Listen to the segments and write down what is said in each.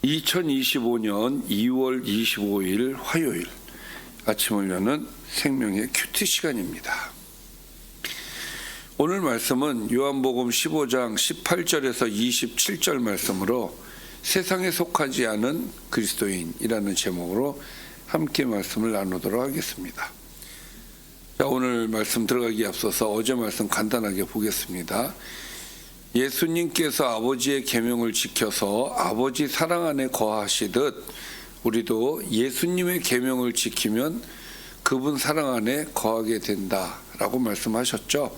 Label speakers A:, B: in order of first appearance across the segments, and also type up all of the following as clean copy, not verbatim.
A: 2025년 2월 25일 화요일 아침을 여는 생명의 큐티 시간입니다. 오늘 말씀은 요한복음 15장 18절에서 27절 말씀으로 세상에 속하지 않은 그리스도인이라는 제목으로 함께 말씀을 나누도록 하겠습니다. 자, 오늘 말씀 들어가기에 앞서서 어제 말씀 간단하게 보겠습니다. 예수님께서 아버지의 계명을 지켜서 아버지 사랑 안에 거하시듯 우리도 예수님의 계명을 지키면 그분 사랑 안에 거하게 된다라고 말씀하셨죠.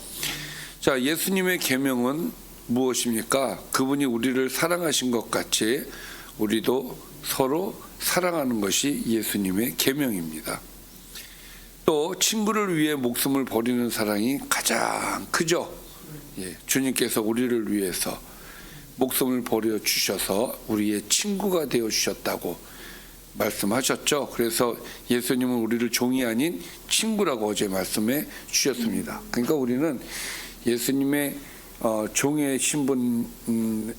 A: 자, 예수님의 계명은 무엇입니까? 그분이 우리를 사랑하신 것 같이 우리도 서로 사랑하는 것이 예수님의 계명입니다. 또 친구를 위해 목숨을 버리는 사랑이 가장 크죠. 주님께서 우리를 위해서 목숨을 버려 주셔서 우리의 친구가 되어 주셨다고 말씀하셨죠. 그래서 예수님은 우리를 종이 아닌 친구라고 어제 말씀해 주셨습니다. 그러니까 우리는 예수님의 종의 신분은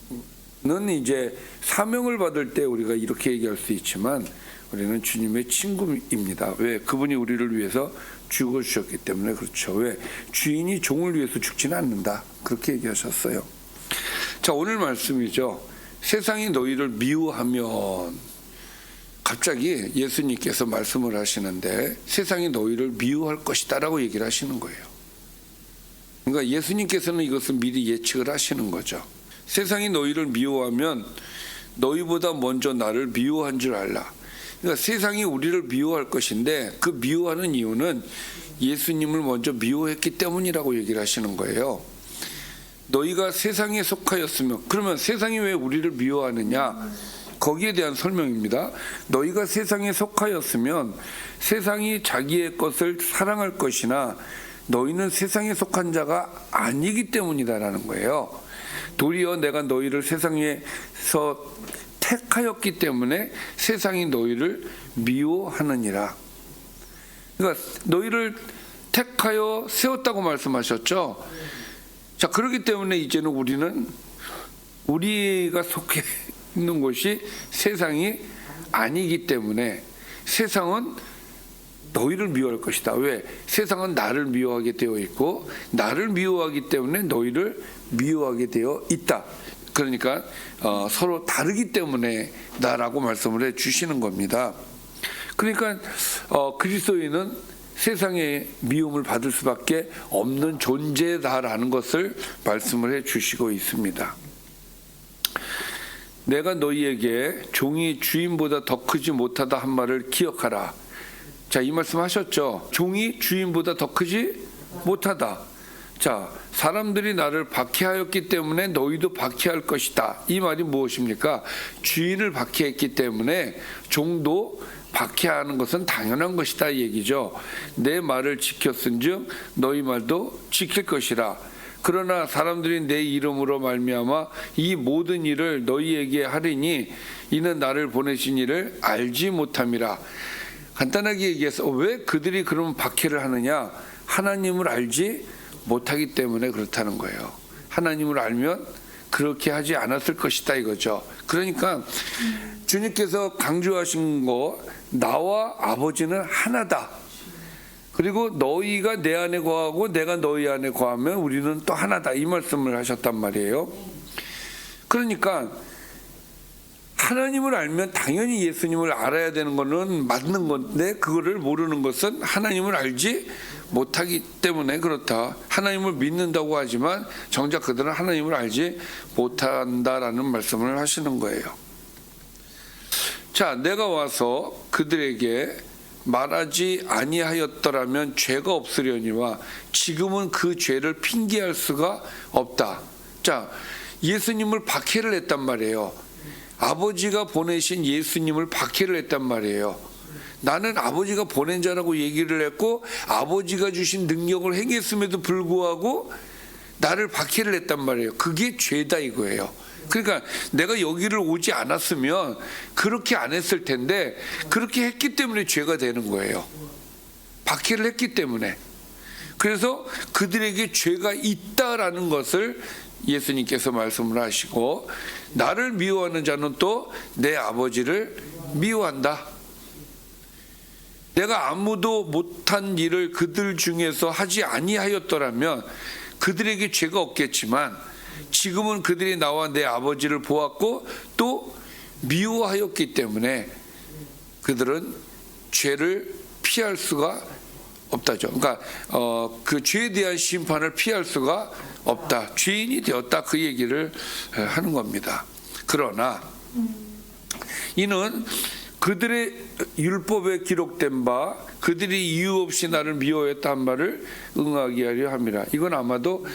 A: 이제 사명을 받을 때 우리가 이렇게 얘기할 수 있지만 우리는 주님의 친구입니다. 왜? 그분이 우리를 위해서 죽어주셨기 때문에. 그렇죠. 왜? 주인이 종을 위해서 죽지는 않는다. 그렇게 얘기하셨어요. 자, 오늘 말씀이죠. 세상이 너희를 미워하면, 갑자기 예수님께서 말씀을 하시는데 세상이 너희를 미워할 것이다 라고 얘기를 하시는 거예요. 그러니까 예수님께서는 이것을 미리 예측을 하시는 거죠. 세상이 너희를 미워하면 너희보다 먼저 나를 미워한 줄 알라. 그러니까 세상이 우리를 미워할 것인데 그 미워하는 이유는 예수님을 먼저 미워했기 때문이라고 얘기를 하시는 거예요. 너희가 세상에 속하였으면, 그러면 세상이 왜 우리를 미워하느냐? 거기에 대한 설명입니다. 너희가 세상에 속하였으면 세상이 자기의 것을 사랑할 것이나 너희는 세상에 속한 자가 아니기 때문이다라는 거예요. 도리어 내가 너희를 세상에서 택하였기 때문에 세상이 너희를 미워하느니라. 그러니까 너희를 택하여 세웠다고 말씀하셨죠. 자, 그렇기 때문에 이제는 우리가 속해 있는 곳이 세상이 아니기 때문에 세상은 너희를 미워할 것이다. 왜? 세상은 나를 미워하게 되어 있고 나를 미워하기 때문에 너희를 미워하게 되어 있다. 그러니까 서로 다르기 때문에 나라고 말씀을 해 주시는 겁니다. 그러니까 그리스도인은 세상의 미움을 받을 수밖에 없는 존재다라는 것을 말씀을 해 주시고 있습니다. 내가 너희에게 종이 주인보다 더 크지 못하다 한 말을 기억하라. 자, 이 말씀 하셨죠. 종이 주인보다 더 크지 못하다. 자, 사람들이 나를 박해하였기 때문에 너희도 박해할 것이다. 이 말이 무엇입니까? 주인을 박해했기 때문에 종도 박해하는 것은 당연한 것이다 이 얘기죠. 내 말을 지켰은즉 너희 말도 지킬 것이라. 그러나 사람들이 내 이름으로 말미암아 이 모든 일을 너희에게 하리니 이는 나를 보내신 이를 알지 못함이라. 간단하게 얘기해서 왜 그들이 그러면 박해를 하느냐? 하나님을 알지 못하기 때문에 그렇다는 거예요. 하나님을 알면 그렇게 하지 않았을 것이다 이거죠. 그러니까 주님께서 강조하신 거, 나와 아버지는 하나다. 그리고 너희가 내 안에 거하고 내가 너희 안에 거하면 우리는 또 하나다. 이 말씀을 하셨단 말이에요. 그러니까 하나님을 알면 당연히 예수님을 알아야 되는 것은 맞는 건데 그거를 모르는 것은 하나님을 알지 못하기 때문에 그렇다. 하나님을 믿는다고 하지만 정작 그들은 하나님을 알지 못한다라는 말씀을 하시는 거예요. 자, 내가 와서 그들에게 말하지 아니하였더라면 죄가 없으려니와 지금은 그 죄를 핑계할 수가 없다. 자, 예수님을 박해를 했단 말이에요. 아버지가 보내신 예수님을 박해를 했단 말이에요. 나는 아버지가 보낸 자라고 얘기를 했고 아버지가 주신 능력을 행했음에도 불구하고 나를 박해를 했단 말이에요. 그게 죄다 이거예요. 그러니까 내가 여기를 오지 않았으면 그렇게 안 했을 텐데 그렇게 했기 때문에 죄가 되는 거예요. 박해를 했기 때문에. 그래서 그들에게 죄가 있다라는 것을 예수님께서 말씀을 하시고, 나를 미워하는 자는 또 내 아버지를 미워한다. 내가 아무도 못한 일을 그들 중에서 하지 아니하였더라면 그들에게 죄가 없겠지만, 지금은 그들이 나와 내 아버지를 보았고 또 미워하였기 때문에 그들은 죄를 피할 수가 없다죠. 그러니까 그 죄에 대한 심판을 피할 수가 없다. 죄인이 되었다, 그 얘기를 하는 겁니다. 그러나 이는 그들의 율법에 기록된 바 그들이 이유 없이 나를 미워했다 한 말을 응하게 하려 함이라. 이건 아마도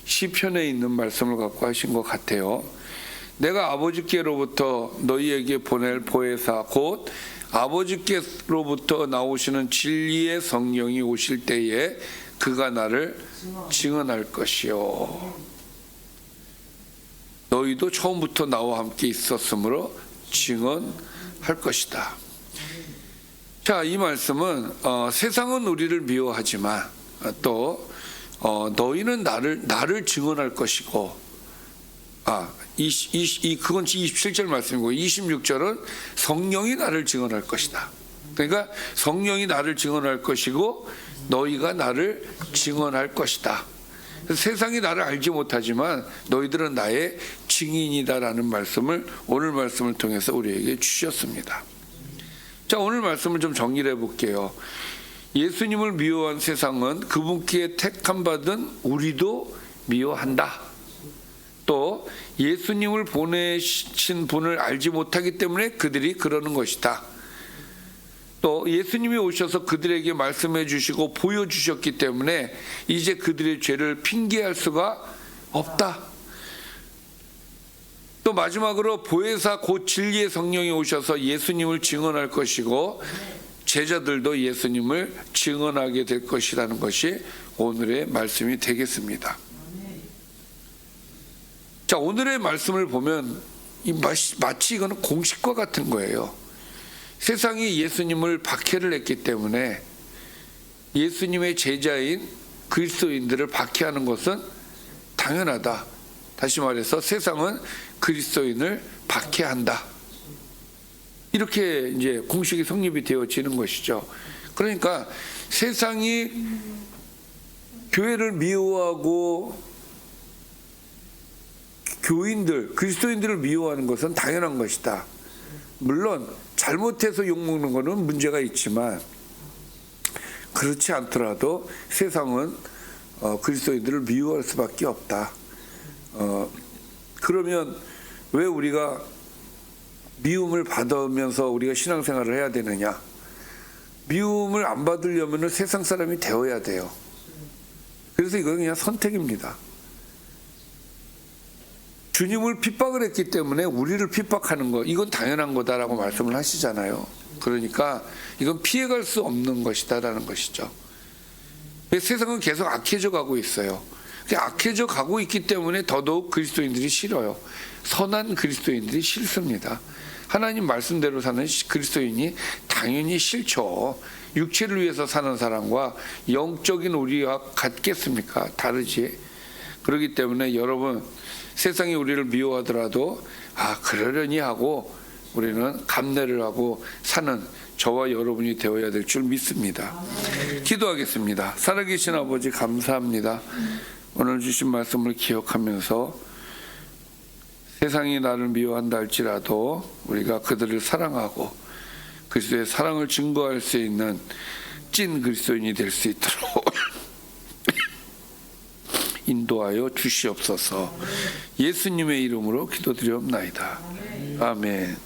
A: 시편에 있는 말씀을 갖고 하신 것 같아요. 내가 아버지께로부터 너희에게 보낼 보혜사 곧 아버지께로부터 나오시는 진리의 성령이 오실 때에 그가 나를 증언할 것이요. 너희도 처음부터 나와 함께 있었으므로 증언할 것이다. 자, 이 말씀은 세상은 우리를 미워하지만 또 너희는 나를 증언할 것이고, 그건 27절 말씀이고 26절은 성령이 나를 증언할 것이다. 그러니까 성령이 나를 증언할 것이고 너희가 나를 증언할 것이다. 세상이 나를 알지 못하지만 너희들은 나의 증인이다라는 말씀을 오늘 말씀을 통해서 우리에게 주셨습니다. 자, 오늘 말씀을 좀 정리를 해볼게요. 예수님을 미워한 세상은 그분께 택함 받은 우리도 미워한다. 또 예수님을 보내신 분을 알지 못하기 때문에 그들이 그러는 것이다. 또 예수님이 오셔서 그들에게 말씀해 주시고 보여주셨기 때문에 이제 그들의 죄를 핑계할 수가 없다. 또 마지막으로 보혜사 곧 진리의 성령이 오셔서 예수님을 증언할 것이고 제자들도 예수님을 증언하게 될 것이라는 것이 오늘의 말씀이 되겠습니다. 자, 오늘의 말씀을 보면 마치 이거는 공식과 같은 거예요. 세상이 예수님을 박해를 했기 때문에 예수님의 제자인 그리스도인들을 박해하는 것은 당연하다. 다시 말해서 세상은 그리스도인을 박해한다. 이렇게 이제 공식이 성립이 되어지는 것이죠. 그러니까 세상이 교회를 미워하고 교인들, 그리스도인들을 미워하는 것은 당연한 것이다. 물론 잘못해서 욕먹는 것은 문제가 있지만 그렇지 않더라도 세상은 그리스도인들을 미워할 수밖에 없다. 그러면 왜 우리가 미움을 받으면서 우리가 신앙생활을 해야 되느냐? 미움을 안 받으려면 세상 사람이 되어야 돼요. 그래서 이건 그냥 선택입니다. 주님을 핍박을 했기 때문에 우리를 핍박하는 거, 이건 당연한 거다라고 말씀을 하시잖아요. 그러니까 이건 피해갈 수 없는 것이다라는 것이죠. 세상은 계속 악해져 가고 있어요. 악해져 가고 있기 때문에 더더욱 그리스도인들이 싫어요. 선한 그리스도인들이 싫습니다. 하나님 말씀대로 사는 그리스도인이 당연히 싫죠. 육체를 위해서 사는 사람과 영적인 우리와 같겠습니까? 다르지. 그렇기 때문에 여러분, 세상이 우리를 미워하더라도 그러려니 하고 우리는 감내를 하고 사는 저와 여러분이 되어야 될 줄 믿습니다. 기도하겠습니다. 살아계신 아버지 감사합니다. 오늘 주신 말씀을 기억하면서 세상이 나를 미워한다 할지라도 우리가 그들을 사랑하고 그리스도의 사랑을 증거할 수 있는 찐 그리스도인이 될 수 있도록 인도하여 주시옵소서. 예수님의 이름으로 기도드리옵나이다. 아멘.